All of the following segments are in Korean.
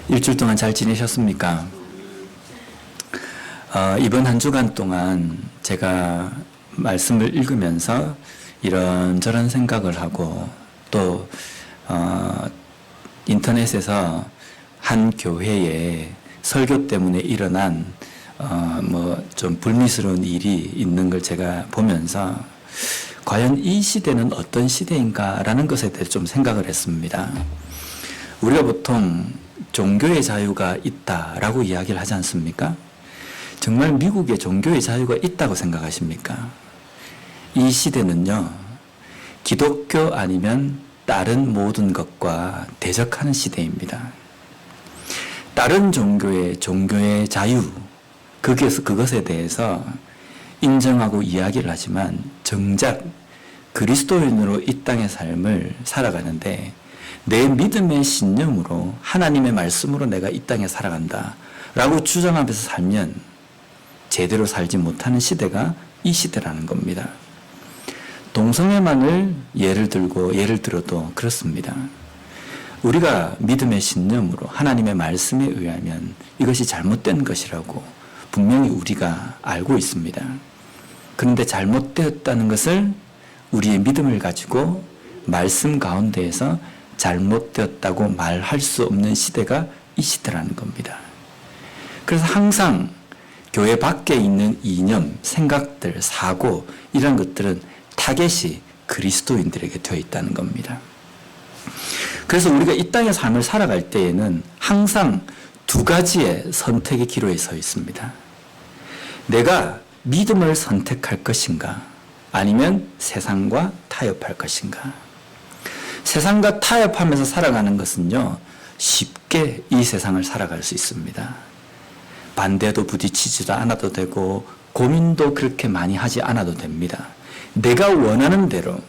일주일 동안 잘 지내셨습니까? 이번 한 주간 동안 제가 말씀을 읽으면서 이런저런 생각을 하고 또 인터넷에서 한 교회에 설교 때문에 일어난 좀 불미스러운 일이 있는 걸 제가 보면서 과연 이 시대는 어떤 시대인가라는 것에 대해 좀 생각을 했습니다. 우리가 보통 종교의 자유가 있다라고 이야기를 하지 않습니까? 정말 미국에 종교의 자유가 있다고 생각하십니까? 이 시대는요, 기독교 아니면 다른 모든 것과 대적하는 시대입니다. 다른 종교의 자유, 그것에 대해서 인정하고 이야기를 하지만 정작 그리스도인으로 이 땅의 삶을 살아가는데 내 믿음의 신념으로 하나님의 말씀으로 내가 이 땅에 살아간다 라고 주장하면서 살면 제대로 살지 못하는 시대가 이 시대라는 겁니다. 동성애만을 예를 들어도 그렇습니다. 우리가 믿음의 신념으로 하나님의 말씀에 의하면 이것이 잘못된 것이라고 분명히 우리가 알고 있습니다. 그런데 잘못되었다는 것을 우리의 믿음을 가지고 말씀 가운데에서 잘못되었다고 말할 수 없는 시대가 이 시대라는 겁니다. 그래서 항상 교회 밖에 있는 이념, 생각들, 사고 이런 것들은 타겟이 그리스도인들에게 되어 있다는 겁니다. 그래서 우리가 이 땅의 삶을 살아갈 때에는 항상 두 가지의 선택의 기로에 서 있습니다. 내가 믿음을 선택할 것인가 아니면 세상과 타협할 것인가. 세상과 타협하면서 살아가는 것은요, 쉽게 이 세상을 살아갈 수 있습니다. 반대도 부딪히지도 않아도 되고 고민도 그렇게 많이 하지 않아도 됩니다. 내가 원하는 대로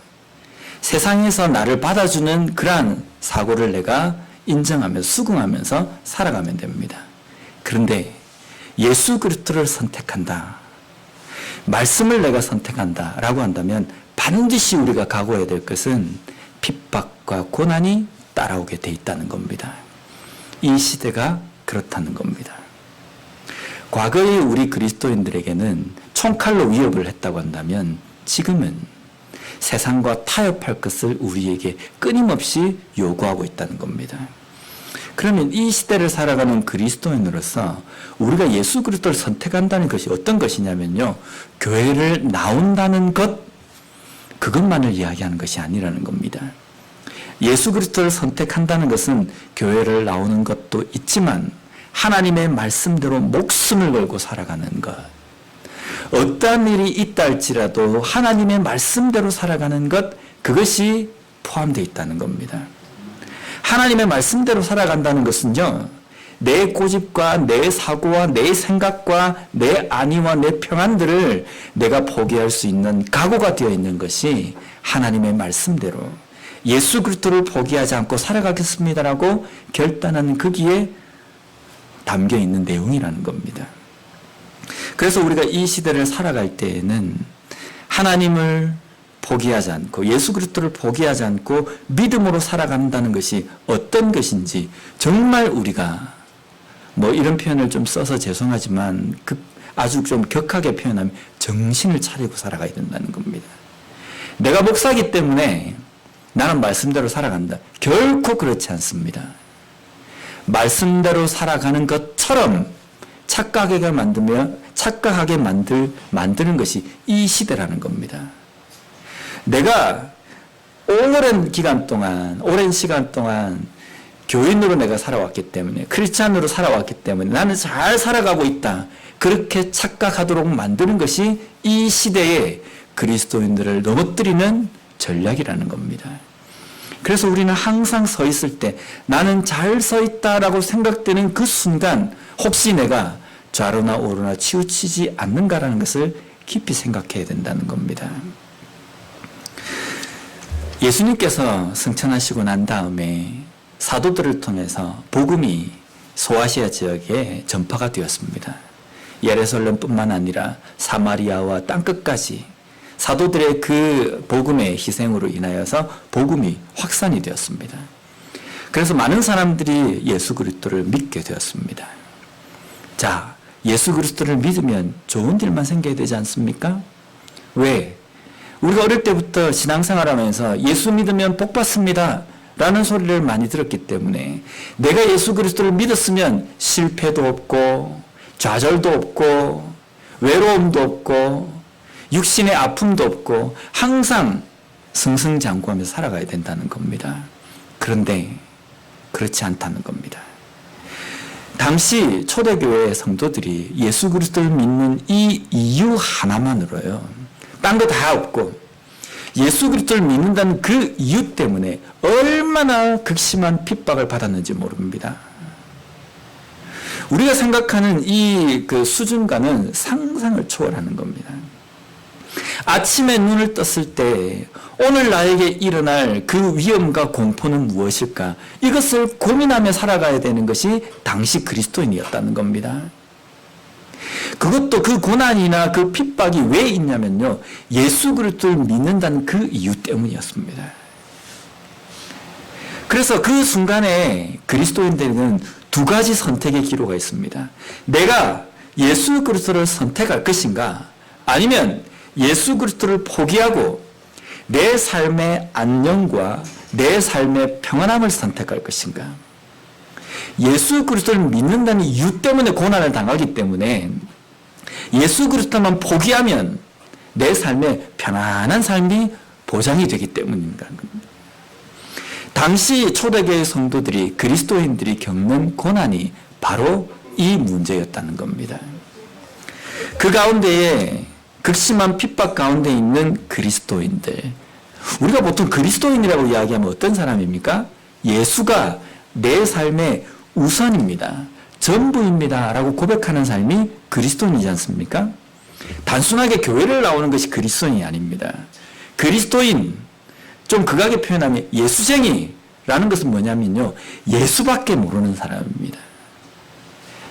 세상에서 나를 받아주는 그러한 사고를 내가 인정하면서 수긍하면서 살아가면 됩니다. 그런데 예수 그리스도를 선택한다, 말씀을 내가 선택한다 라고 한다면 반드시 우리가 각오해야 될 것은 핍박과 고난이 따라오게 돼 있다는 겁니다. 이 시대가 그렇다는 겁니다. 과거의 우리 그리스도인들에게는 총칼로 위협을 했다고 한다면 지금은 세상과 타협할 것을 우리에게 끊임없이 요구하고 있다는 겁니다. 그러면 이 시대를 살아가는 그리스도인으로서 우리가 예수 그리스도를 선택한다는 것이 어떤 것이냐면요, 교회를 나온다는 것, 그것만을 이야기하는 것이 아니라는 겁니다. 예수 그리스도를 선택한다는 것은 교회를 나오는 것도 있지만 하나님의 말씀대로 목숨을 걸고 살아가는 것, 어떠한 일이 있다 할지라도 하나님의 말씀대로 살아가는 것, 그것이 포함되어 있다는 겁니다. 하나님의 말씀대로 살아간다는 것은요, 내 고집과 내 사고와 내 생각과 내 안위와 내 평안들을 내가 포기할 수 있는 각오가 되어 있는 것이 하나님의 말씀대로 예수 그리스도를 포기하지 않고 살아가겠습니다라고 결단하는 거기에 담겨 있는 내용이라는 겁니다. 그래서 우리가 이 시대를 살아갈 때에는 하나님을 포기하지 않고 예수 그리스도를 포기하지 않고 믿음으로 살아간다는 것이 어떤 것인지 정말 우리가 이런 표현을 좀 써서 죄송하지만 아주 좀 격하게 표현하면 정신을 차리고 살아가야 된다는 겁니다. 내가 목사이기 때문에 나는 말씀대로 살아간다. 결코 그렇지 않습니다. 말씀대로 살아가는 것처럼 착각하게 만드는 것이 이 시대라는 겁니다. 내가 오랜 시간 동안 교인으로 내가 살아왔기 때문에, 크리스찬으로 살아왔기 때문에 나는 잘 살아가고 있다, 그렇게 착각하도록 만드는 것이 이 시대의 그리스도인들을 넘어뜨리는 전략이라는 겁니다. 그래서 우리는 항상 서 있을 때 나는 잘 서 있다라고 생각되는 그 순간 혹시 내가 좌로나 우로나 치우치지 않는가라는 것을 깊이 생각해야 된다는 겁니다. 예수님께서 승천하시고 난 다음에 사도들을 통해서 복음이 소아시아 지역에 전파가 되었습니다. 예루살렘뿐만 아니라 사마리아와 땅끝까지 사도들의 그 복음의 희생으로 인하여서 복음이 확산이 되었습니다. 그래서 많은 사람들이 예수 그리스도를 믿게 되었습니다. 자, 예수 그리스도를 믿으면 좋은 일만 생겨야 되지 않습니까? 왜? 우리가 어릴 때부터 신앙생활하면서 예수 믿으면 복 받습니다 라는 소리를 많이 들었기 때문에 내가 예수 그리스도를 믿었으면 실패도 없고 좌절도 없고 외로움도 없고 육신의 아픔도 없고 항상 승승장구하며 살아가야 된다는 겁니다. 그런데 그렇지 않다는 겁니다. 당시 초대교회 성도들이 예수 그리스도를 믿는 이 이유 하나만으로요, 딴 거 다 없고 예수 그리스도를 믿는다는 그 이유 때문에 얼마나 극심한 핍박을 받았는지 모릅니다. 우리가 생각하는 이 그 수준과는 상상을 초월하는 겁니다. 아침에 눈을 떴을 때 오늘 나에게 일어날 그 위험과 공포는 무엇일까? 이것을 고민하며 살아가야 되는 것이 당시 그리스도인이었다는 겁니다. 그것도 그 고난이나 그 핍박이 왜 있냐면요, 예수 그리스도를 믿는다는 그 이유 때문이었습니다. 그래서 그 순간에 그리스도인들은 두 가지 선택의 기로가 있습니다. 내가 예수 그리스도를 선택할 것인가, 아니면 예수 그리스도를 포기하고 내 삶의 안녕과 내 삶의 평안함을 선택할 것인가. 예수 그리스도를 믿는다는 이유 때문에 고난을 당하기 때문에 예수 그리스도만 포기하면 내 삶의 편안한 삶이 보장이 되기 때문입니다. 당시 초대교회 성도들이, 그리스도인들이 겪는 고난이 바로 이 문제였다는 겁니다. 그 가운데에 극심한 핍박 가운데 있는 그리스도인들, 우리가 보통 그리스도인이라고 이야기하면 어떤 사람입니까? 예수가 내 삶의 우선입니다, 전부입니다 라고 고백하는 삶이 그리스도인이지 않습니까? 단순하게 교회를 나오는 것이 그리스도인이 아닙니다. 그리스도인, 좀 극하게 표현하면 예수쟁이라는 것은 뭐냐면요, 예수밖에 모르는 사람입니다.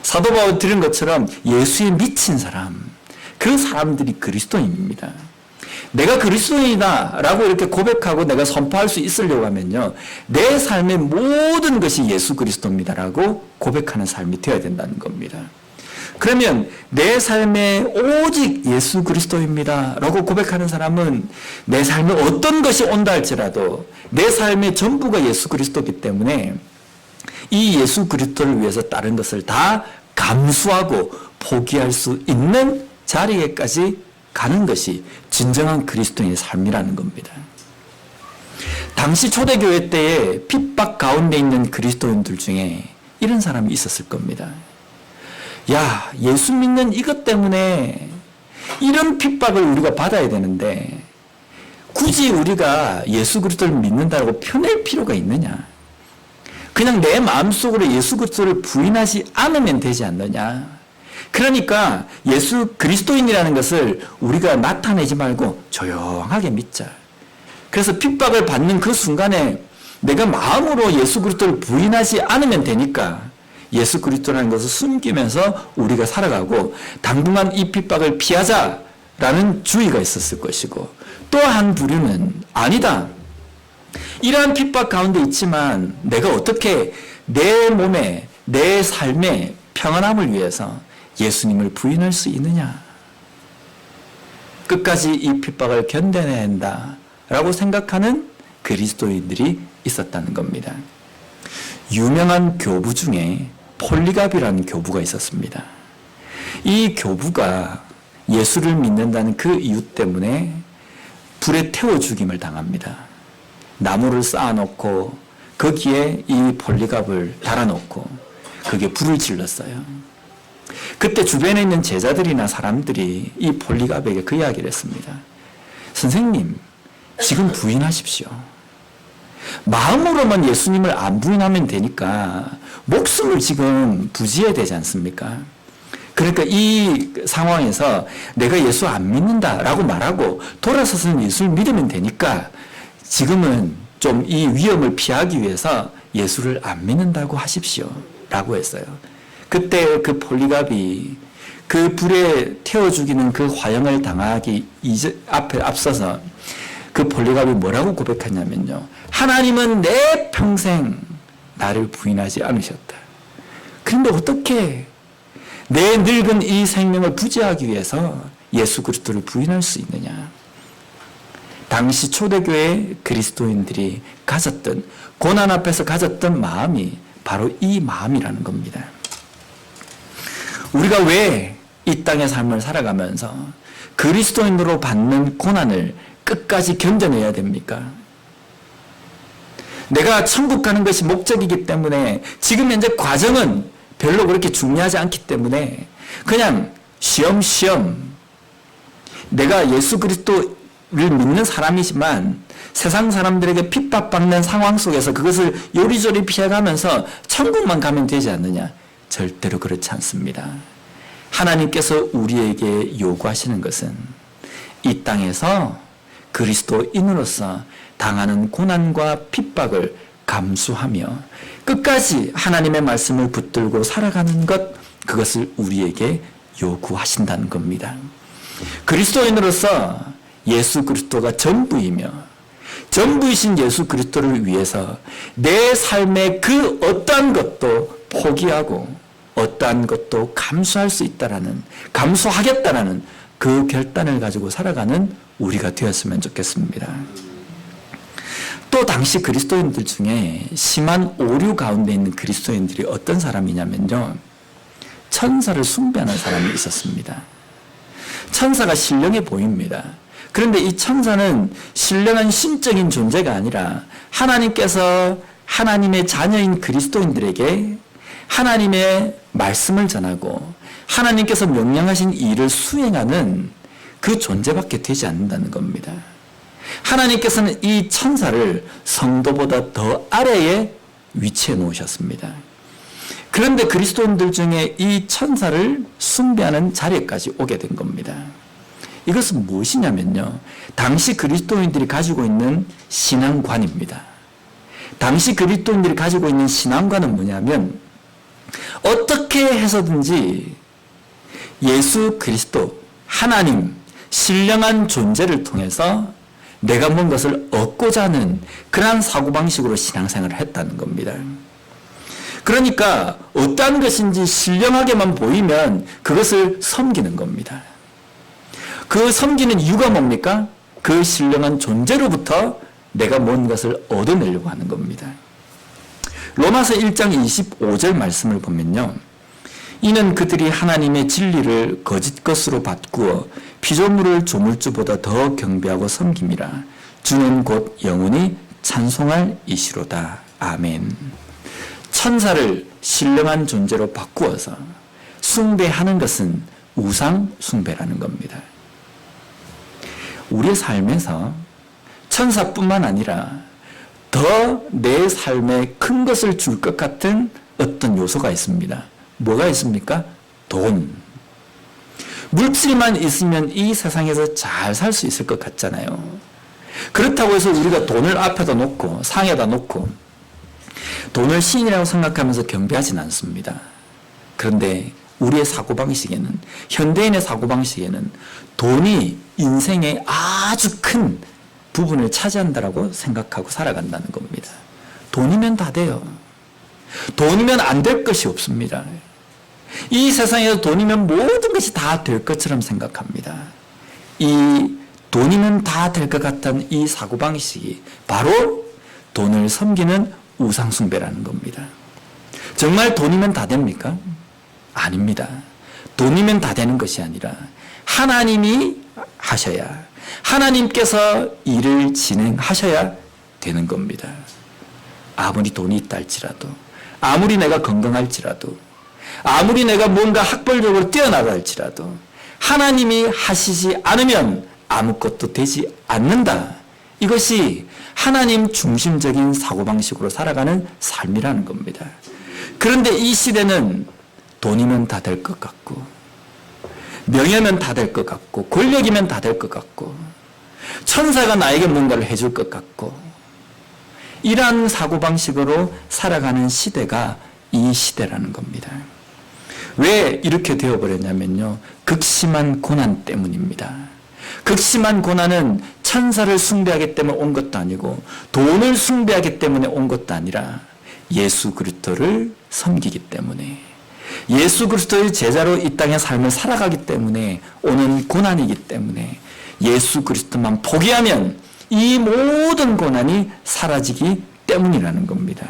사도 바울이 들은 것처럼 예수에 미친 사람, 그 사람들이 그리스도인입니다. 내가 그리스도인이다 라고 이렇게 고백하고 내가 선포할 수 있으려고 하면요, 내 삶의 모든 것이 예수 그리스도입니다 라고 고백하는 삶이 되어야 된다는 겁니다. 그러면 내 삶에 오직 예수 그리스도입니다 라고 고백하는 사람은 내 삶에 어떤 것이 온다 할지라도 내 삶의 전부가 예수 그리스도이기 때문에 이 예수 그리스도를 위해서 다른 것을 다 감수하고 포기할 수 있는 자리에까지 가는 것이 진정한 그리스도인의 삶이라는 겁니다. 당시 초대교회 때에 핍박 가운데 있는 그리스도인들 중에 이런 사람이 있었을 겁니다. 야, 예수 믿는 이것 때문에 이런 핍박을 우리가 받아야 되는데 굳이 우리가 예수 그리스도를 믿는다고 펴낼 필요가 있느냐? 그냥 내 마음속으로 예수 그리스도를 부인하지 않으면 되지 않느냐? 그러니까 예수 그리스도인이라는 것을 우리가 나타내지 말고 조용하게 믿자. 그래서 핍박을 받는 그 순간에 내가 마음으로 예수 그리스도를 부인하지 않으면 되니까 예수 그리스도라는 것을 숨기면서 우리가 살아가고 당분간 이 핍박을 피하자라는 주의가 있었을 것이고, 또 한 부류는 아니다, 이러한 핍박 가운데 있지만 내가 어떻게 내 몸에 내 삶의 평안함을 위해서 예수님을 부인할 수 있느냐, 끝까지 이 핍박을 견뎌내야 한다라고 생각하는 그리스도인들이 있었다는 겁니다. 유명한 교부 중에 폴리갑이라는 교부가 있었습니다. 이 교부가 예수를 믿는다는 그 이유 때문에 불에 태워 죽임을 당합니다. 나무를 쌓아놓고 거기에 이 폴리갑을 달아놓고 거기에 불을 질렀어요. 그때 주변에 있는 제자들이나 사람들이 이 폴리갑에게 그 이야기를 했습니다. 선생님, 지금 부인하십시오. 마음으로만 예수님을 안 부인하면 되니까 목숨을 지금 부지해야 되지 않습니까? 그러니까 이 상황에서 내가 예수 안 믿는다라고 말하고 돌아서서는 예수를 믿으면 되니까 지금은 좀 이 위험을 피하기 위해서 예수를 안 믿는다고 하십시오 라고 했어요. 그때 그 폴리갑이 그 불에 태워 죽이는 그 화형을 당하기 앞에 앞서서 그 폴리갑이 뭐라고 고백했냐면요, 하나님은 내 평생 나를 부인하지 않으셨다. 그런데 어떻게 내 늙은 이 생명을 부지하기 위해서 예수 그리스도를 부인할 수 있느냐? 당시 초대교회 그리스도인들이 가졌던, 고난 앞에서 가졌던 마음이 바로 이 마음이라는 겁니다. 우리가 왜 이 땅의 삶을 살아가면서 그리스도인으로 받는 고난을 끝까지 견뎌내야 됩니까? 내가 천국 가는 것이 목적이기 때문에 지금 현재 과정은 별로 그렇게 중요하지 않기 때문에 그냥 쉬엄쉬엄 내가 예수 그리스도를 믿는 사람이지만 세상 사람들에게 핍박받는 상황 속에서 그것을 요리조리 피해가면서 천국만 가면 되지 않느냐? 절대로 그렇지 않습니다. 하나님께서 우리에게 요구하시는 것은 이 땅에서 그리스도인으로서 당하는 고난과 핍박을 감수하며 끝까지 하나님의 말씀을 붙들고 살아가는 것, 그것을 우리에게 요구하신다는 겁니다. 그리스도인으로서 예수 그리스도가 전부이며 전부이신 예수 그리스도를 위해서 내 삶의 그 어떠한 것도 포기하고 어떠한 것도 감수할 수 있다라는, 감수하겠다라는 그 결단을 가지고 살아가는 우리가 되었으면 좋겠습니다. 또 당시 그리스도인들 중에 심한 오류 가운데 있는 그리스도인들이 어떤 사람이냐면요, 천사를 숭배하는 사람이 있었습니다. 천사가 신령해 보입니다. 그런데 이 천사는 신령한 신적인 존재가 아니라 하나님께서 하나님의 자녀인 그리스도인들에게 하나님의 말씀을 전하고 하나님께서 명령하신 일을 수행하는 그 존재밖에 되지 않는다는 겁니다. 하나님께서는 이 천사를 성도보다 더 아래에 위치해 놓으셨습니다. 그런데 그리스도인들 중에 이 천사를 숭배하는 자리까지 오게 된 겁니다. 이것은 무엇이냐면요, 당시 그리스도인들이 가지고 있는 신앙관입니다. 당시 그리스도인들이 가지고 있는 신앙관은 뭐냐면, 어떻게 해서든지 예수 그리스도, 하나님, 신령한 존재를 통해서 내가 뭔 것을 얻고자 하는 그러한 사고방식으로 신앙생활을 했다는 겁니다. 그러니까 어떠한 것인지 신령하게만 보이면 그것을 섬기는 겁니다. 그 섬기는 이유가 뭡니까? 그 신령한 존재로부터 내가 뭔 것을 얻어내려고 하는 겁니다. 로마서 1장 25절 말씀을 보면요, 이는 그들이 하나님의 진리를 거짓 것으로 바꾸어 피조물을 조물주보다 더 경배하고 섬김이라. 주는 곧 영원히 찬송할 이시로다. 아멘. 천사를 신령한 존재로 바꾸어서 숭배하는 것은 우상 숭배라는 겁니다. 우리의 삶에서 천사뿐만 아니라 더 내 삶에 큰 것을 줄 것 같은 어떤 요소가 있습니다. 뭐가 있습니까? 돈. 물질만 있으면 이 세상에서 잘 살 수 있을 것 같잖아요. 그렇다고 해서 우리가 돈을 앞에다 놓고 상에다 놓고 돈을 신이라고 생각하면서 경배하지는 않습니다. 그런데 우리의 사고방식에는, 현대인의 사고방식에는 돈이 인생의 아주 큰 부분을 차지한다라고 생각하고 살아간다는 겁니다. 돈이면 다 돼요. 돈이면 안 될 것이 없습니다. 이 세상에서 돈이면 모든 것이 다 될 것처럼 생각합니다. 이 돈이면 다 될 것 같은 이 사고방식이 바로 돈을 섬기는 우상숭배라는 겁니다. 정말 돈이면 다 됩니까? 아닙니다. 돈이면 다 되는 것이 아니라 하나님이 하셔야, 하나님께서 일을 진행하셔야 되는 겁니다. 아무리 돈이 있다 할지라도, 아무리 내가 건강할지라도, 아무리 내가 뭔가 학벌적으로 뛰어나다 할지라도 하나님이 하시지 않으면 아무것도 되지 않는다. 이것이 하나님 중심적인 사고방식으로 살아가는 삶이라는 겁니다. 그런데 이 시대는 돈이면 다 될 것 같고, 명예면 다 될 것 같고, 권력이면 다 될 것 같고, 천사가 나에게 뭔가를 해줄 것 같고, 이러한 사고방식으로 살아가는 시대가 이 시대라는 겁니다. 왜 이렇게 되어버렸냐면요, 극심한 고난 때문입니다. 극심한 고난은 천사를 숭배하기 때문에 온 것도 아니고 돈을 숭배하기 때문에 온 것도 아니라 예수 그리스도를 섬기기 때문에, 예수 그리스도의 제자로 이 땅의 삶을 살아가기 때문에 오는 고난이기 때문에, 예수 그리스도만 포기하면 이 모든 고난이 사라지기 때문이라는 겁니다.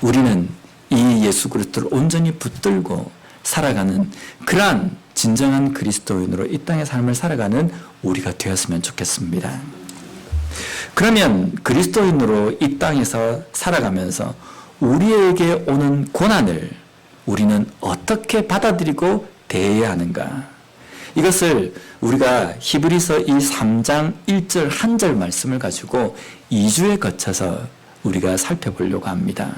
우리는 이 예수 그리스도를 온전히 붙들고 살아가는 그러한 진정한 그리스도인으로 이 땅의 삶을 살아가는 우리가 되었으면 좋겠습니다. 그러면 그리스도인으로 이 땅에서 살아가면서 우리에게 오는 고난을 우리는 어떻게 받아들이고 대해야 하는가? 이것을 우리가 히브리서 이 3장 1절 한 절 말씀을 가지고 2주에 거쳐서 우리가 살펴보려고 합니다.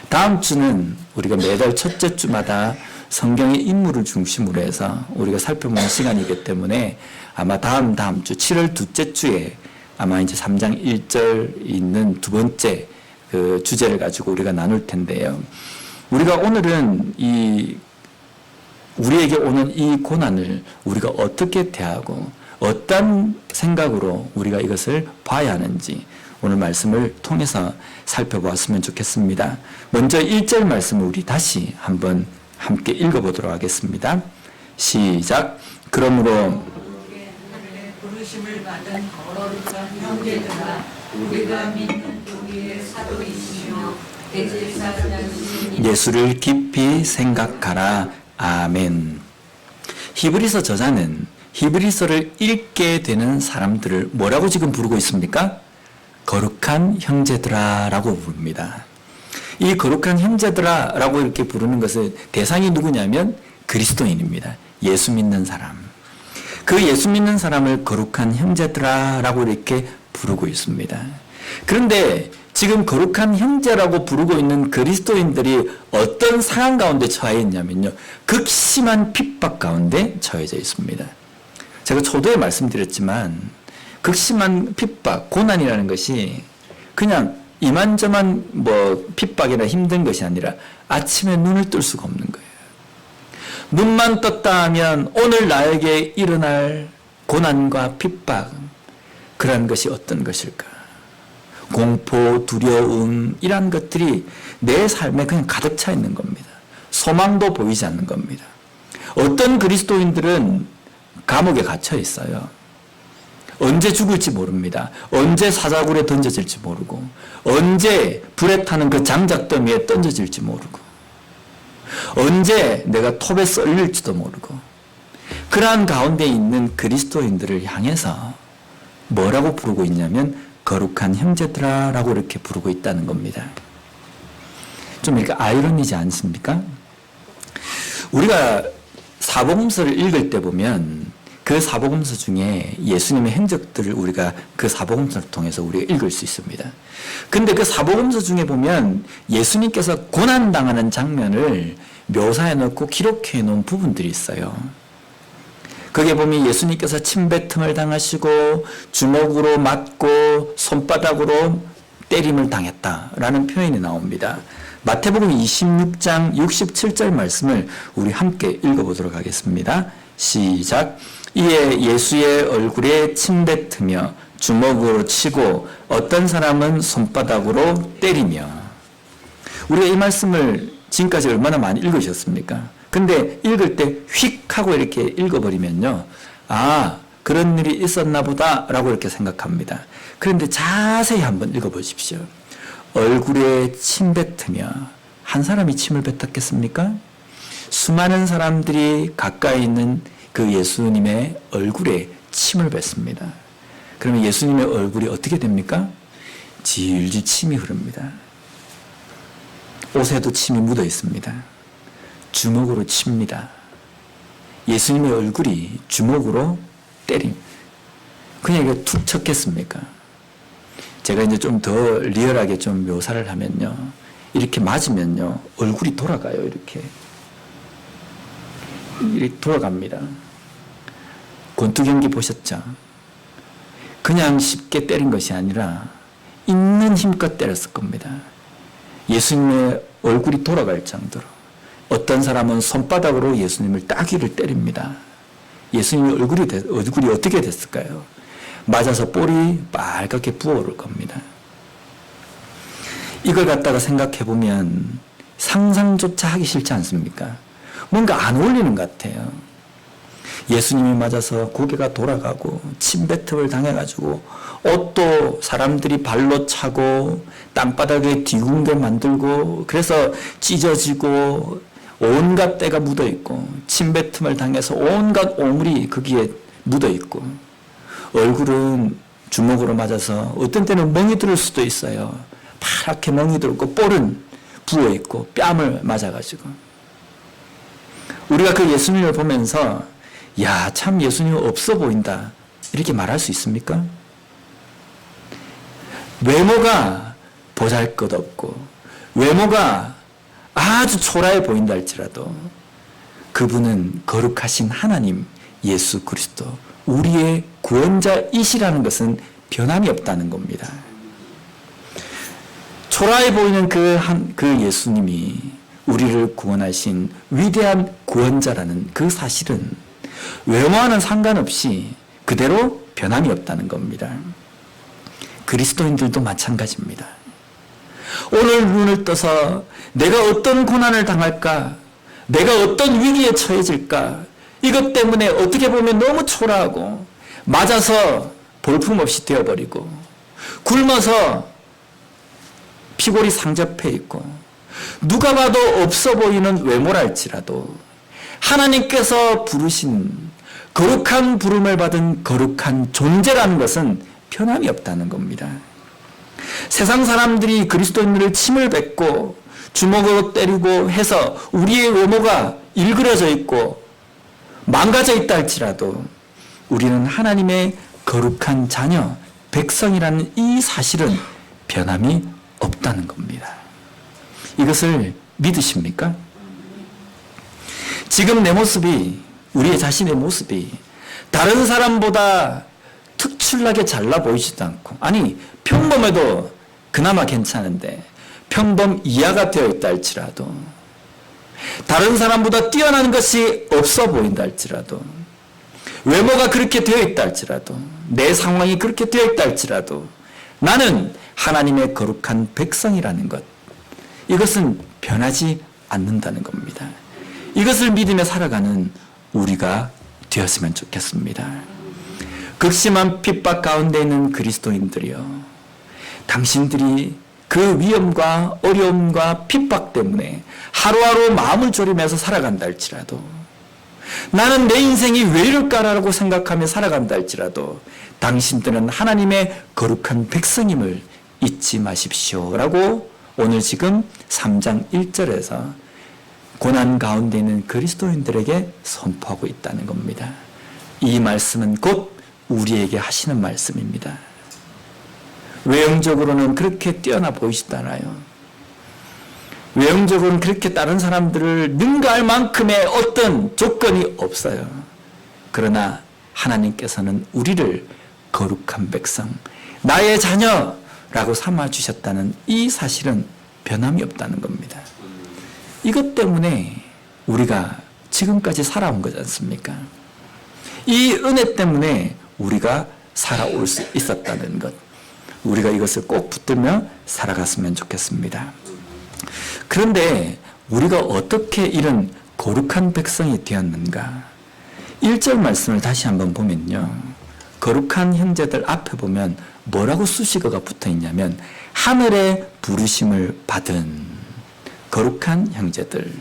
다음 주는 우리가 매달 첫째 주마다 성경의 인물을 중심으로 해서 우리가 살펴보는 시간이기 때문에 아마 다음 주 7월 둘째 주에 아마 이제 3장 1절 있는 두 번째 그 주제를 가지고 우리가 나눌 텐데요. 우리가 오늘은 우리에게 오는 이 고난을 우리가 어떻게 대하고 어떤 생각으로 우리가 이것을 봐야 하는지 오늘 말씀을 통해서 살펴보았으면 좋겠습니다. 먼저 1절 말씀을 우리 다시 한번 함께 읽어보도록 하겠습니다. 시작. 그러므로 부르심을 받은 거룩한 형제들아, 우리가 믿는 우리의 사도이시며 대제사장이신 예수를 깊이 생각하라. 아멘. 히브리서 저자는 히브리서를 읽게 되는 사람들을 뭐라고 지금 부르고 있습니까? 거룩한 형제들아 라고 부릅니다. 이 거룩한 형제들아 라고 이렇게 부르는 것은 대상이 누구냐면 그리스도인입니다. 예수 믿는 사람. 그 예수 믿는 사람을 거룩한 형제들아 라고 이렇게 부르고 있습니다. 그런데 지금 거룩한 형제라고 부르고 있는 그리스도인들이 어떤 상황 가운데 처해 있냐면요, 극심한 핍박 가운데 처해져 있습니다. 제가 초도에 말씀드렸지만 극심한 핍박, 고난이라는 것이 그냥 이만저만 핍박이나 힘든 것이 아니라 아침에 눈을 뜰 수가 없는 거예요. 눈만 떴다 하면 오늘 나에게 일어날 고난과 핍박, 그러한 것이 어떤 것일까? 공포, 두려움, 이러한 것들이 내 삶에 그냥 가득 차 있는 겁니다. 소망도 보이지 않는 겁니다. 어떤 그리스도인들은 감옥에 갇혀 있어요. 언제 죽을지 모릅니다. 언제 사자굴에 던져질지 모르고, 언제 불에 타는 그 장작더미에 던져질지 모르고, 언제 내가 톱에 썰릴지도 모르고, 그러한 가운데 있는 그리스도인들을 향해서 뭐라고 부르고 있냐면 거룩한 형제들아 라고 이렇게 부르고 있다는 겁니다. 좀 이렇게 아이러니지 않습니까? 우리가 사복음서를 읽을 때 보면 그 사복음서 중에 예수님의 행적들을 우리가 그 사복음서를 통해서 우리가 읽을 수 있습니다. 근데 그 사복음서 중에 보면 예수님께서 고난당하는 장면을 묘사해 놓고 기록해 놓은 부분들이 있어요. 거기에 보면 예수님께서 침뱉음을 당하시고 주먹으로 맞고 손바닥으로 때림을 당했다라는 표현이 나옵니다. 마태복음 26장 67절 말씀을 우리 함께 읽어보도록 하겠습니다. 시작. 이에 예수의 얼굴에 침뱉으며 주먹으로 치고 어떤 사람은 손바닥으로 때리며. 우리가 이 말씀을 지금까지 얼마나 많이 읽으셨습니까? 근데 읽을 때 휙 하고 이렇게 읽어버리면요, 아, 그런 일이 있었나 보다 라고 이렇게 생각합니다. 그런데 자세히 한번 읽어보십시오. 얼굴에 침 뱉으며, 한 사람이 침을 뱉었겠습니까? 수많은 사람들이 가까이 있는 그 예수님의 얼굴에 침을 뱉습니다. 그러면 예수님의 얼굴이 어떻게 됩니까? 질질 침이 흐릅니다. 옷에도 침이 묻어 있습니다. 주먹으로 칩니다. 예수님의 얼굴이 주먹으로 때림. 그냥 이게 툭 쳤겠습니까? 제가 이제 좀 더 리얼하게 좀 묘사를 하면요, 이렇게 맞으면요, 얼굴이 돌아가요. 이렇게 돌아갑니다. 권투경기 보셨죠? 그냥 쉽게 때린 것이 아니라 있는 힘껏 때렸을 겁니다. 예수님의 얼굴이 돌아갈 정도로. 어떤 사람은 손바닥으로 예수님을 따귀를 때립니다. 예수님의 얼굴이 어떻게 됐을까요? 맞아서 볼이 빨갛게 부어오를 겁니다. 이걸 갖다가 생각해 보면 상상조차 하기 싫지 않습니까? 뭔가 안 어울리는 것 같아요. 예수님이 맞아서 고개가 돌아가고 침뱉음을 당해가지고 옷도 사람들이 발로 차고 땅바닥에 뒤궁게 만들고 그래서 찢어지고 온갖 때가 묻어있고 침뱉음을 당해서 온갖 오물이 거기에 묻어있고 얼굴은 주먹으로 맞아서 어떤 때는 멍이 들을 수도 있어요. 파랗게 멍이 들고 볼은 부어있고 뺨을 맞아가지고 우리가 그 예수님을 보면서 야, 참 예수님 없어 보인다 이렇게 말할 수 있습니까? 외모가 보잘것없고 외모가 아주 초라해 보인다 할지라도 그분은 거룩하신 하나님 예수 그리스도 우리의 구원자이시라는 것은 변함이 없다는 겁니다. 초라해 보이는 그 예수님이 우리를 구원하신 위대한 구원자라는 그 사실은 외모와는 상관없이 그대로 변함이 없다는 겁니다. 그리스도인들도 마찬가지입니다. 오늘 눈을 떠서 내가 어떤 고난을 당할까? 내가 어떤 위기에 처해질까? 이것 때문에 어떻게 보면 너무 초라하고 맞아서 볼품없이 되어버리고 굶어서 피골이 상접해 있고 누가 봐도 없어 보이는 외모랄지라도 하나님께서 부르신 거룩한 부름을 받은 거룩한 존재라는 것은 변함이 없다는 겁니다. 세상 사람들이 그리스도인들을 침을 뱉고 주먹으로 때리고 해서 우리의 외모가 일그러져 있고 망가져 있다 할지라도 우리는 하나님의 거룩한 자녀, 백성이라는 이 사실은 변함이 없다는 겁니다. 이것을 믿으십니까? 지금 내 모습이, 우리의 자신의 모습이 다른 사람보다 특출나게 잘나 보이지도 않고, 아니 평범해도 그나마 괜찮은데 평범 이하가 되어 있다 할지라도, 다른 사람보다 뛰어난 것이 없어 보인다 할지라도, 외모가 그렇게 되어 있다 할지라도, 내 상황이 그렇게 되어 있다 할지라도 나는 하나님의 거룩한 백성이라는 것, 이것은 변하지 않는다는 겁니다. 이것을 믿으며 살아가는 우리가 되었으면 좋겠습니다. 극심한 핍박 가운데 있는 그리스도인들이여, 당신들이 그 위험과 어려움과 핍박 때문에 하루하루 마음을 졸이면서 살아간다 할지라도, 나는 내 인생이 왜 이럴까라고 생각하며 살아간다 할지라도 당신들은 하나님의 거룩한 백성임을 잊지 마십시오 라고 오늘 지금 3장 1절에서 고난 가운데 있는 그리스도인들에게 선포하고 있다는 겁니다. 이 말씀은 곧 우리에게 하시는 말씀입니다. 외형적으로는 그렇게 뛰어나 보이지도 않아요. 외형적으로는 그렇게 다른 사람들을 능가할 만큼의 어떤 조건이 없어요. 그러나 하나님께서는 우리를 거룩한 백성, 나의 자녀라고 삼아주셨다는 이 사실은 변함이 없다는 겁니다. 이것 때문에 우리가 지금까지 살아온 거지 않습니까? 이 은혜 때문에 우리가 살아올 수 있었다는 것, 우리가 이것을 꼭 붙들며 살아갔으면 좋겠습니다. 그런데 우리가 어떻게 이런 거룩한 백성이 되었는가? 1절 말씀을 다시 한번 보면요, 거룩한 형제들 앞에 보면 뭐라고 수식어가 붙어 있냐면 하늘의 부르심을 받은 거룩한 형제들,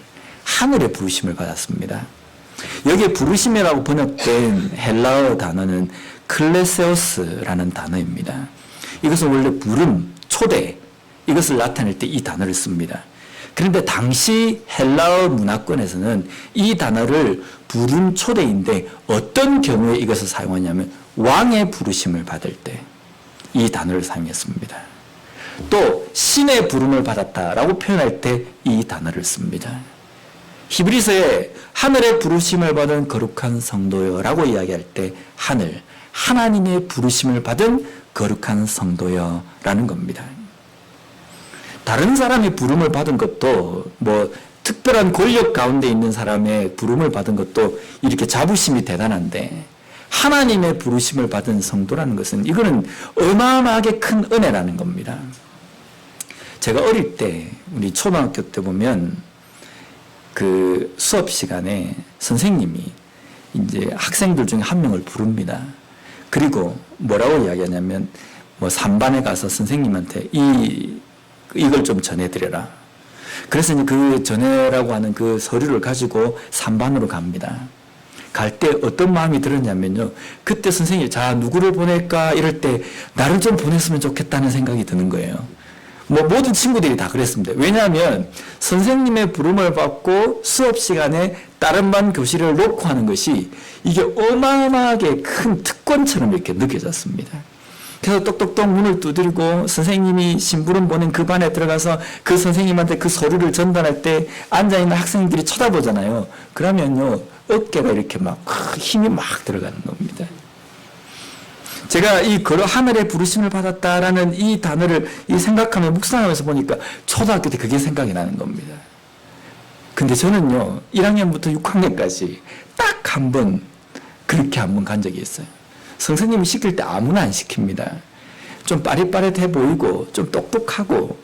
하늘의 부르심을 받았습니다. 여기에 부르심이라고 번역된 헬라어 단어는 클레세오스라는 단어입니다. 이것은 원래 부름, 초대, 이것을 나타낼 때 이 단어를 씁니다. 그런데 당시 헬라어 문화권에서는 이 단어를 부름 초대인데 어떤 경우에 이것을 사용하냐면 왕의 부르심을 받을 때 이 단어를 사용했습니다. 또 신의 부름을 받았다라고 표현할 때 이 단어를 씁니다. 히브리서에 하늘의 부르심을 받은 거룩한 성도여라고 이야기할 때 하늘, 하나님의 부르심을 받은 거룩한 성도여라는 겁니다. 다른 사람의 부름을 받은 것도, 뭐 특별한 권력 가운데 있는 사람의 부름을 받은 것도 이렇게 자부심이 대단한데, 하나님의 부르심을 받은 성도라는 것은 이거는 어마어마하게 큰 은혜라는 겁니다. 제가 어릴 때, 우리 초등학교 때 보면 그 수업 시간에 선생님이 이제 학생들 중에 한 명을 부릅니다. 그리고 뭐라고 이야기하냐면, 뭐 3반에 가서 선생님한테 이걸 좀 전해드려라. 그래서 이제 그 전해라고 하는 그 서류를 가지고 3반으로 갑니다. 갈 때 어떤 마음이 들었냐면요. 그때 선생님이 자, 누구를 보낼까? 이럴 때 나를 좀 보냈으면 좋겠다는 생각이 드는 거예요. 뭐 모든 친구들이 다 그랬습니다. 왜냐하면 선생님의 부름을 받고 수업 시간에 다른 반 교실을 놓고 하는 것이 이게 어마어마하게 큰 특권처럼 이렇게 느껴졌습니다. 그래서 똑똑똑 문을 두드리고 선생님이 심부름 보낸 그 반에 들어가서 그 선생님한테 그 서류를 전달할 때 앉아있는 학생들이 쳐다보잖아요. 그러면요, 어깨가 이렇게 막 힘이 막 들어가는 겁니다. 제가 이 걸어 하늘의 부르심을 받았다라는 이 단어를 생각하며 묵상하면서 보니까 초등학교 때 그게 생각이 나는 겁니다. 근데 저는요, 1학년부터 6학년까지 딱 한 번 그렇게 한 번 간 적이 있어요. 선생님이 시킬 때 아무나 안 시킵니다. 좀 빠릿빠릿해 보이고 좀 똑똑하고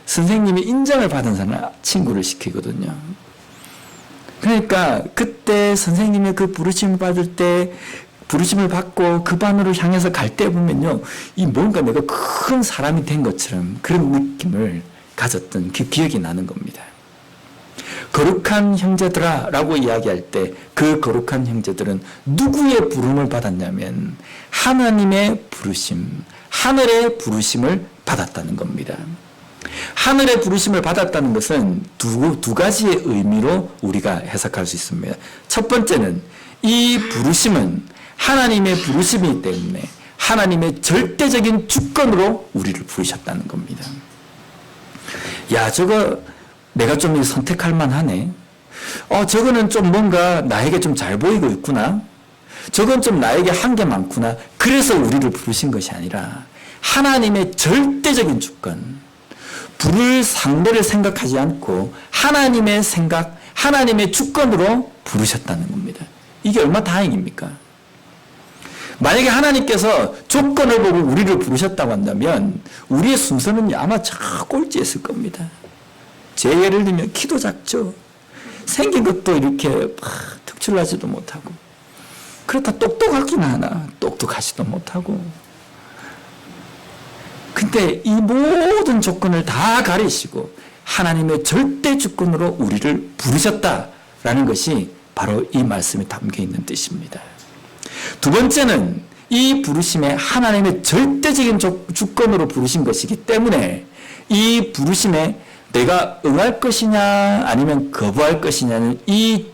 선생님이 인정을 받은 사람 친구를 시키거든요. 그러니까 그때 선생님의 그 부르심을 받을 때 부르심을 받고 그 반으로 향해서 갈 때 보면요, 이 뭔가 내가 큰 사람이 된 것처럼 그런 느낌을 가졌던 그 기억이 나는 겁니다. 거룩한 형제들아 라고 이야기할 때 그 거룩한 형제들은 누구의 부름을 받았냐면 하나님의 부르심, 하늘의 부르심을 받았다는 겁니다. 하늘의 부르심을 받았다는 것은 두 가지의 의미로 우리가 해석할 수 있습니다. 첫 번째는 이 부르심은 하나님의 부르심이기 때문에 하나님의 절대적인 주권으로 우리를 부르셨다는 겁니다. 야, 저거 내가 좀 선택할 만하네. 저거는 좀 뭔가 나에게 좀 잘 보이고 있구나. 저건 좀 나에게 한계 많구나. 그래서 우리를 부르신 것이 아니라 하나님의 절대적인 주권, 부를 상대를 생각하지 않고 하나님의 생각, 하나님의 주권으로 부르셨다는 겁니다. 이게 얼마나 다행입니까? 만약에 하나님께서 조건을 보고 우리를 부르셨다고 한다면 우리의 순서는 아마 저 꼴찌에 있을 겁니다. 제 예를 들면 키도 작죠. 생긴 것도 이렇게 특출나지도 못하고, 그렇다 똑똑하긴 하나 똑똑하지도 못하고. 근데 이 모든 조건을 다 가리시고 하나님의 절대 주권으로 우리를 부르셨다라는 것이 바로 이 말씀에 담겨 있는 뜻입니다. 두 번째는 이 부르심에 하나님의 절대적인 주권으로 부르신 것이기 때문에 이 부르심에 내가 응할 것이냐 아니면 거부할 것이냐는 이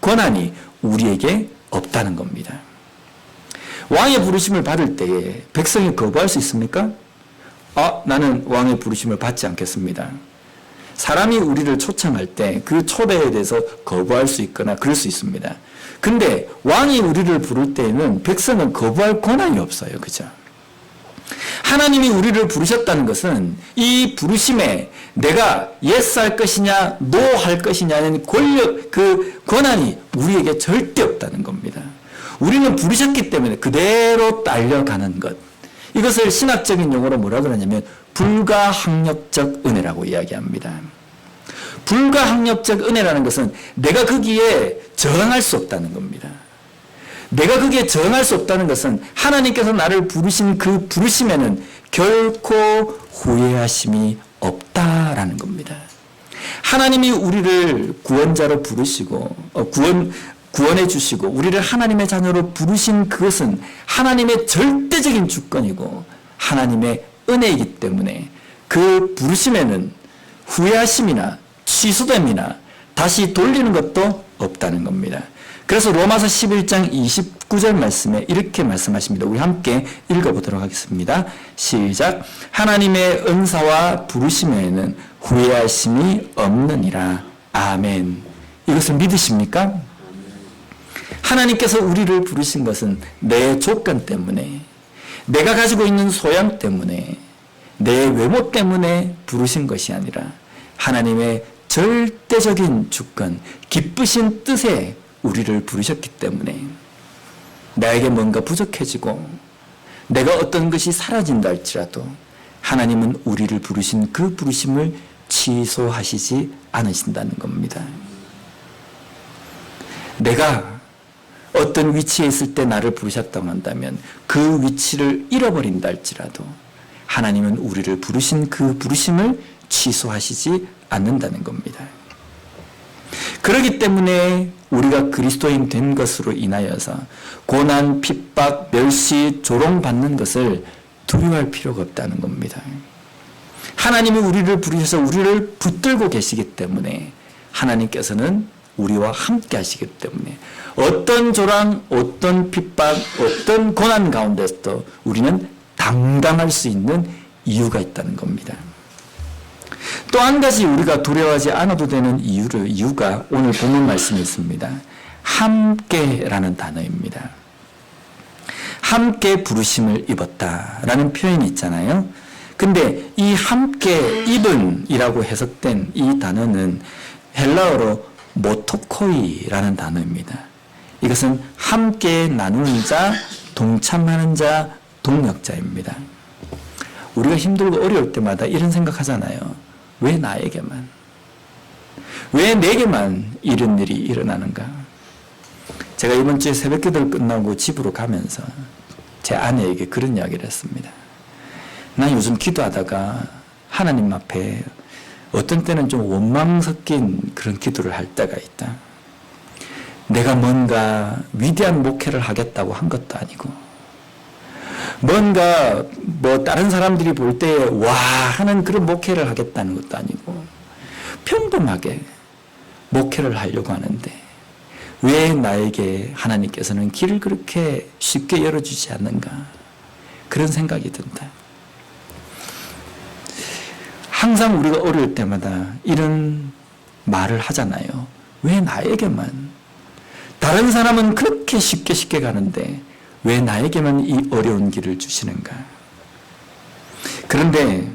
권한이 우리에게 없다는 겁니다. 왕의 부르심을 받을 때에 백성이 거부할 수 있습니까? 나는 왕의 부르심을 받지 않겠습니다. 사람이 우리를 초청할 때 그 초대에 대해서 거부할 수 있거나 그럴 수 있습니다. 근데 왕이 우리를 부를 때에는 백성은 거부할 권한이 없어요. 그죠? 하나님이 우리를 부르셨다는 것은 이 부르심에 내가 yes 할 것이냐 no 할 것이냐는 권력, 그 권한이 우리에게 절대 없다는 겁니다. 우리는 부르셨기 때문에 그대로 딸려가는 것. 이것을 신학적인 용어로 뭐라 그러냐면 불가항력적 은혜라고 이야기합니다. 불가항력적 은혜라는 것은 내가 거기에 저항할 수 없다는 겁니다. 내가 거기에 저항할 수 없다는 것은 하나님께서 나를 부르신 그 부르심에는 결코 후회하심이 없다라는 겁니다. 하나님이 우리를 구원자로 부르시고 구원해 주시고 우리를 하나님의 자녀로 부르신 그것은 하나님의 절대적인 주권이고 하나님의 은혜이기 때문에 그 부르심에는 후회하심이나 취소됨이나 다시 돌리는 것도 없다는 겁니다. 그래서 로마서 11장 29절 말씀에 이렇게 말씀하십니다. 우리 함께 읽어보도록 하겠습니다. 시작. 하나님의 은사와 부르심에는 후회하심이 없느니라. 아멘. 이것을 믿으십니까? 하나님께서 우리를 부르신 것은 내 조건 때문에, 내가 가지고 있는 소양 때문에, 내 외모 때문에 부르신 것이 아니라 하나님의 절대적인 주권, 기쁘신 뜻에 우리를 부르셨기 때문에 나에게 뭔가 부족해지고 내가 어떤 것이 사라진다 할지라도 하나님은 우리를 부르신 그 부르심을 취소하시지 않으신다는 겁니다. 내가 어떤 위치에 있을 때 나를 부르셨다고 한다면 그 위치를 잃어버린다 할지라도 하나님은 우리를 부르신 그 부르심을 취소하시지 않는다는 겁니다. 그렇기 때문에 우리가 그리스도인 된 것으로 인하여서 고난, 핍박, 멸시, 조롱받는 것을 두려워할 필요가 없다는 겁니다. 하나님이 우리를 부르셔서 우리를 붙들고 계시기 때문에 하나님께서는 우리와 함께 하시기 때문에 어떤 조랑, 어떤 핍박, 어떤 고난 가운데서도 우리는 당당할 수 있는 이유가 있다는 겁니다. 또 한 가지 우리가 두려워하지 않아도 되는 이유가 오늘 본문 말씀에 있습니다. 함께라는 단어입니다. 함께 부르심을 입었다라는 표현이 있잖아요. 근데 이 함께 입은이라고 해석된 이 단어는 헬라어로 모토코이라는 단어입니다. 이것은 함께 나누는 자, 동참하는 자, 동력자입니다. 우리가 힘들고 어려울 때마다 이런 생각하잖아요. 왜 나에게만? 왜 내게만 이런 일이 일어나는가? 제가 이번 주에 새벽기도를 끝나고 집으로 가면서 제 아내에게 그런 이야기를 했습니다. 난 요즘 기도하다가 하나님 앞에 어떤 때는 좀 원망 섞인 그런 기도를 할 때가 있다. 내가 뭔가 위대한 목회를 하겠다고 한 것도 아니고 뭔가 다른 사람들이 볼 때 와 하는 그런 목회를 하겠다는 것도 아니고 평범하게 목회를 하려고 하는데 왜 나에게 하나님께서는 길을 그렇게 쉽게 열어주지 않는가 그런 생각이 든다. 항상 우리가 어려울 때마다 이런 말을 하잖아요. 왜 나에게만? 다른 사람은 그렇게 쉽게 가는데 왜 나에게만 이 어려운 길을 주시는가? 그런데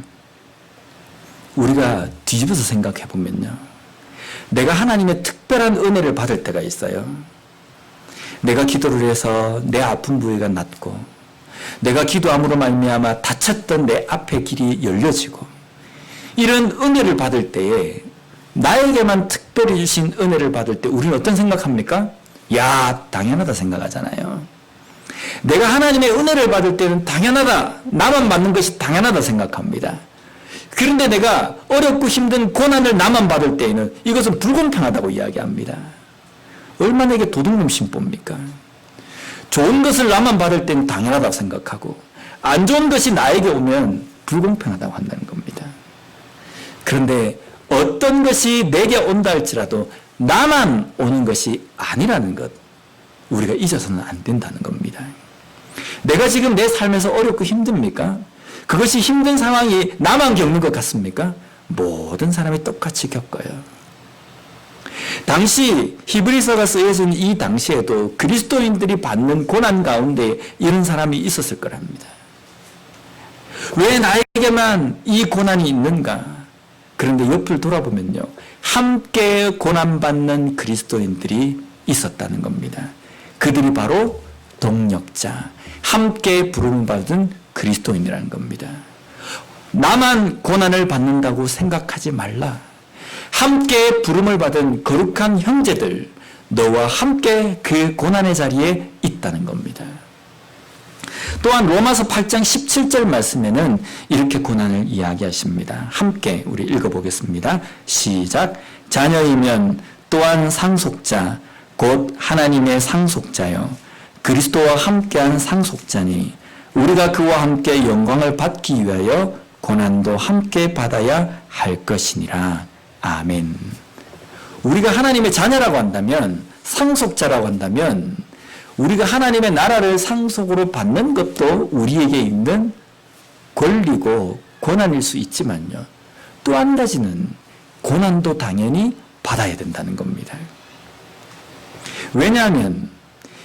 우리가 뒤집어서 생각해 보면요. 내가 하나님의 특별한 은혜를 받을 때가 있어요. 내가 기도를 해서 내 아픈 부위가 낫고 내가 기도함으로 말미암아 다쳤던 내 앞의 길이 열려지고 이런 은혜를 받을 때에 나에게만 특별히 주신 은혜를 받을 때 우리는 어떤 생각합니까? 야, 당연하다 생각하잖아요. 내가 하나님의 은혜를 받을 때는 당연하다. 나만 받는 것이 당연하다 생각합니다. 그런데 내가 어렵고 힘든 고난을 나만 받을 때에는 이것은 불공평하다고 이야기합니다. 얼마나 이게 도둑놈 심보입니까? 좋은 것을 나만 받을 때는 당연하다고 생각하고 안 좋은 것이 나에게 오면 불공평하다고 한다는 겁니다. 그런데 어떤 것이 내게 온다 할지라도 나만 오는 것이 아니라는 것 우리가 잊어서는 안 된다는 겁니다. 내가 지금 내 삶에서 어렵고 힘듭니까? 그것이 힘든 상황이 나만 겪는 것 같습니까? 모든 사람이 똑같이 겪어요. 당시 히브리서가 쓰여진 이 당시에도 그리스도인들이 받는 고난 가운데 이런 사람이 있었을 거랍니다. 왜 나에게만 이 고난이 있는가? 그런데 옆을 돌아보면요. 함께 고난받는 그리스도인들이 있었다는 겁니다. 그들이 바로 동력자, 함께 부름받은 그리스도인이라는 겁니다. 나만 고난을 받는다고 생각하지 말라. 함께 부름을 받은 거룩한 형제들, 너와 함께 그 고난의 자리에 있다는 겁니다. 또한 로마서 8장 17절 말씀에는 이렇게 고난을 이야기하십니다. 함께 우리 읽어보겠습니다. 시작. 자녀이면 또한 상속자, 곧 하나님의 상속자요. 그리스도와 함께한 상속자니 우리가 그와 함께 영광을 받기 위하여 고난도 함께 받아야 할 것이니라. 아멘. 우리가 하나님의 자녀라고 한다면, 상속자라고 한다면 우리가 하나님의 나라를 상속으로 받는 것도 우리에게 있는 권리고 고난일 수 있지만요. 또 한 가지는 고난도 당연히 받아야 된다는 겁니다. 왜냐하면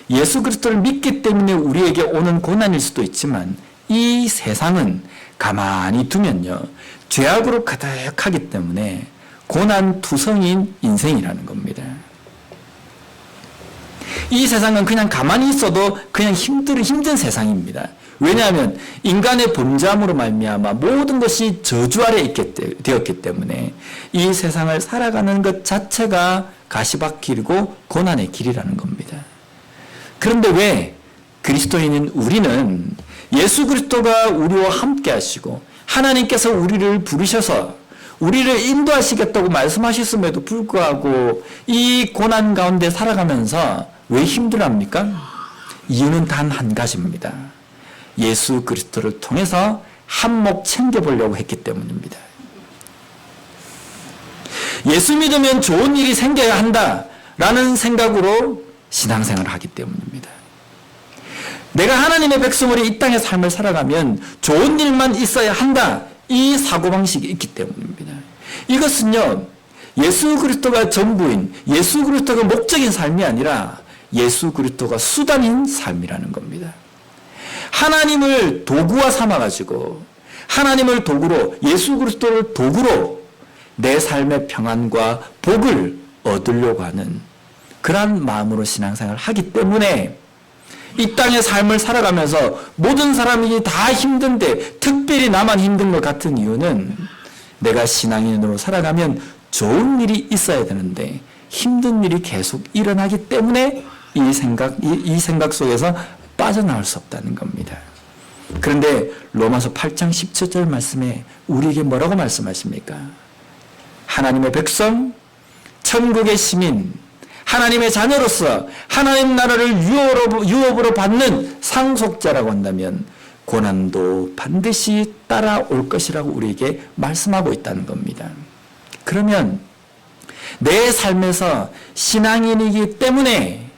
예수 그리스도를 믿기 때문에 우리에게 오는 고난일 수도 있지만 이 세상은 가만히 두면요. 죄악으로 가득하기 때문에 고난투성인 인생이라는 겁니다. 이 세상은 그냥 가만히 있어도 그냥 힘든 세상입니다. 왜냐하면 인간의 범죄함으로 말미암아 모든 것이 저주 아래 되었기 때문에 이 세상을 살아가는 것 자체가 가시밭길이고 고난의 길이라는 겁니다. 그런데 왜 그리스도인인 우리는 예수 그리스도가 우리와 함께 하시고 하나님께서 우리를 부르셔서 우리를 인도하시겠다고 말씀하셨음에도 불구하고 이 고난 가운데 살아가면서 왜 힘들어합니까? 이유는 단 한 가지입니다. 예수 그리스도를 통해서 한몫 챙겨보려고 했기 때문입니다. 예수 믿으면 좋은 일이 생겨야 한다라는 생각으로 신앙생활을 하기 때문입니다. 내가 하나님의 백성으로 이 땅의 삶을 살아가면 좋은 일만 있어야 한다. 이 사고방식이 있기 때문입니다. 이것은요, 예수 그리스도가 전부인, 예수 그리스도가 목적인 삶이 아니라 예수 그리스도가 수단인 삶이라는 겁니다. 하나님을 도구화 삼아가지고 하나님을 도구로, 예수 그리스도를 도구로 내 삶의 평안과 복을 얻으려고 하는 그러한 마음으로 신앙생활을 하기 때문에 이 땅의 삶을 살아가면서 모든 사람이 다 힘든데 특별히 나만 힘든 것 같은 이유는 내가 신앙인으로 살아가면 좋은 일이 있어야 되는데 힘든 일이 계속 일어나기 때문에 이 생각 속에서 빠져나올 수 없다는 겁니다. 그런데 로마서 8장 17절 말씀에 우리에게 뭐라고 말씀하십니까? 하나님의 백성, 천국의 시민, 하나님의 자녀로서 하나님 나라를 유업으로 받는 상속자라고 한다면 고난도 반드시 따라올 것이라고 우리에게 말씀하고 있다는 겁니다. 그러면 내 삶에서 신앙인이기 때문에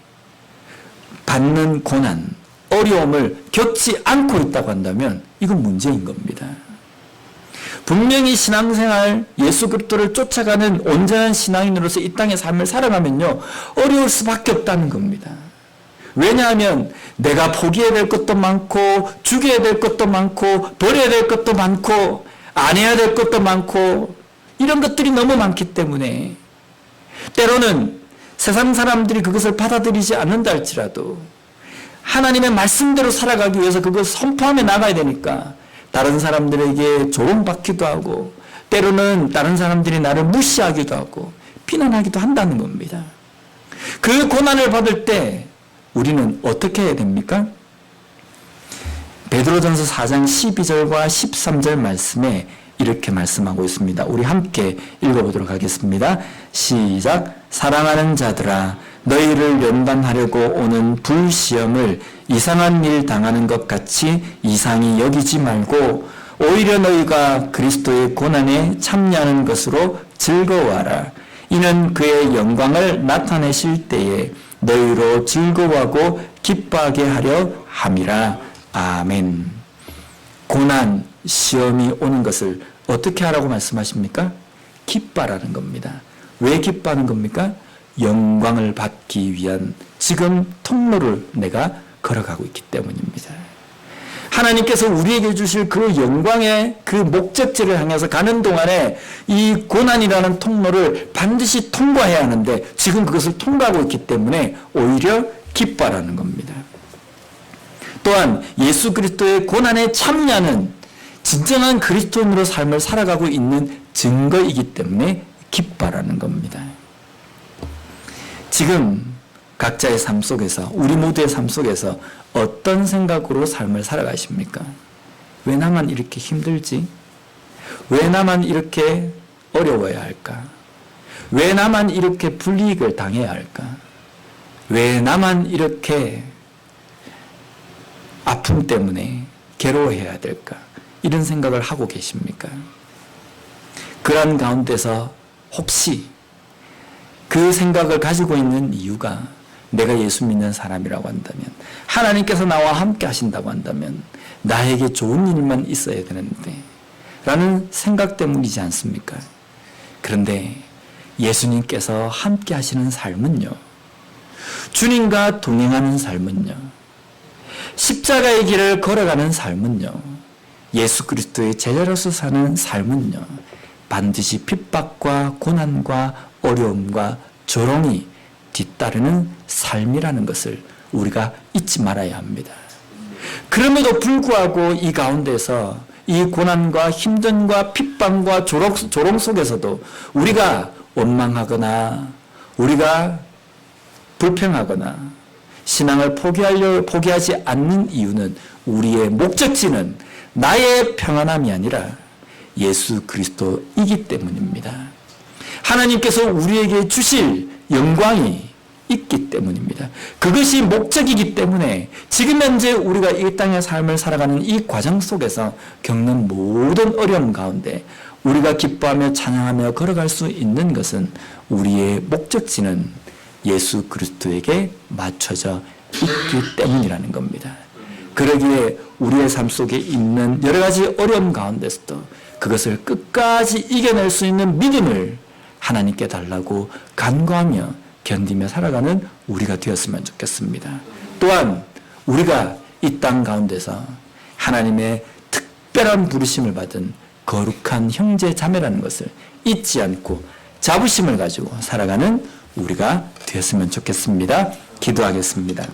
받는 고난, 어려움을 겪지 않고 있다고 한다면 이건 문제인 겁니다. 분명히 신앙생활, 예수 그리스도를 쫓아가는 온전한 신앙인으로서 이 땅의 삶을 살아가면요, 어려울 수밖에 없다는 겁니다. 왜냐하면 내가 포기해야 될 것도 많고, 죽여야 될 것도 많고, 버려야 될 것도 많고, 안 해야 될 것도 많고, 이런 것들이 너무 많기 때문에 때로는 세상 사람들이 그것을 받아들이지 않는다 할지라도 하나님의 말씀대로 살아가기 위해서 그것을 선포하며 나가야 되니까 다른 사람들에게 조롱받기도 하고 때로는 다른 사람들이 나를 무시하기도 하고 비난하기도 한다는 겁니다. 그 고난을 받을 때 우리는 어떻게 해야 됩니까? 베드로전서 4장 12절과 13절 말씀에 이렇게 말씀하고 있습니다. 우리 함께 읽어보도록 하겠습니다. 시작. 사랑하는 자들아, 너희를 연단하려고 오는 불시험을 이상한 일 당하는 것 같이 이상히 여기지 말고 오히려 너희가 그리스도의 고난에 참여하는 것으로 즐거워하라. 이는 그의 영광을 나타내실 때에 너희로 즐거워하고 기뻐하게 하려 함이라. 아멘. 고난, 시험이 오는 것을 어떻게 하라고 말씀하십니까? 기뻐하라는 겁니다. 왜 기뻐하는 겁니까? 영광을 받기 위한 지금 통로를 내가 걸어가고 있기 때문입니다. 하나님께서 우리에게 주실 그 영광의 그 목적지를 향해서 가는 동안에 이 고난이라는 통로를 반드시 통과해야 하는데 지금 그것을 통과하고 있기 때문에 오히려 기뻐하라는 겁니다. 또한 예수 그리스도의 고난에 참여하는 진정한 그리스도인으로 삶을 살아가고 있는 증거이기 때문에 기뻐하라는 겁니다. 지금 각자의 삶 속에서 우리 모두의 삶 속에서 어떤 생각으로 삶을 살아가십니까? 왜 나만 이렇게 힘들지? 왜 나만 이렇게 어려워야 할까? 왜 나만 이렇게 불이익을 당해야 할까? 왜 나만 이렇게 아픔 때문에 괴로워해야 될까? 이런 생각을 하고 계십니까? 그런 가운데서 혹시 그 생각을 가지고 있는 이유가 내가 예수 믿는 사람이라고 한다면, 하나님께서 나와 함께 하신다고 한다면 나에게 좋은 일만 있어야 되는데 라는 생각 때문이지 않습니까? 그런데 예수님께서 함께 하시는 삶은요, 주님과 동행하는 삶은요, 십자가의 길을 걸어가는 삶은요, 예수 그리스도의 제자로서 사는 삶은요, 반드시 핍박과 고난과 어려움과 조롱이 뒤따르는 삶이라는 것을 우리가 잊지 말아야 합니다. 그럼에도 불구하고 이 가운데서 이 고난과 힘든과 핍박과 조롱 속에서도 우리가 원망하거나 우리가 불평하거나 신앙을 포기하지 않는 이유는 우리의 목적지는 나의 평안함이 아니라 예수 그리스도이기 때문입니다. 하나님께서 우리에게 주실 영광이 있기 때문입니다. 그것이 목적이기 때문에 지금 현재 우리가 이 땅의 삶을 살아가는 이 과정 속에서 겪는 모든 어려움 가운데 우리가 기뻐하며 찬양하며 걸어갈 수 있는 것은 우리의 목적지는 예수 그리스도에게 맞춰져 있기 때문이라는 겁니다. 그러기에 우리의 삶 속에 있는 여러 가지 어려움 가운데서도 그것을 끝까지 이겨낼 수 있는 믿음을 하나님께 달라고 간구하며 견디며 살아가는 우리가 되었으면 좋겠습니다. 또한 우리가 이 땅 가운데서 하나님의 특별한 부르심을 받은 거룩한 형제 자매라는 것을 잊지 않고 자부심을 가지고 살아가는 우리가 되었으면 좋겠습니다. 기도하겠습니다.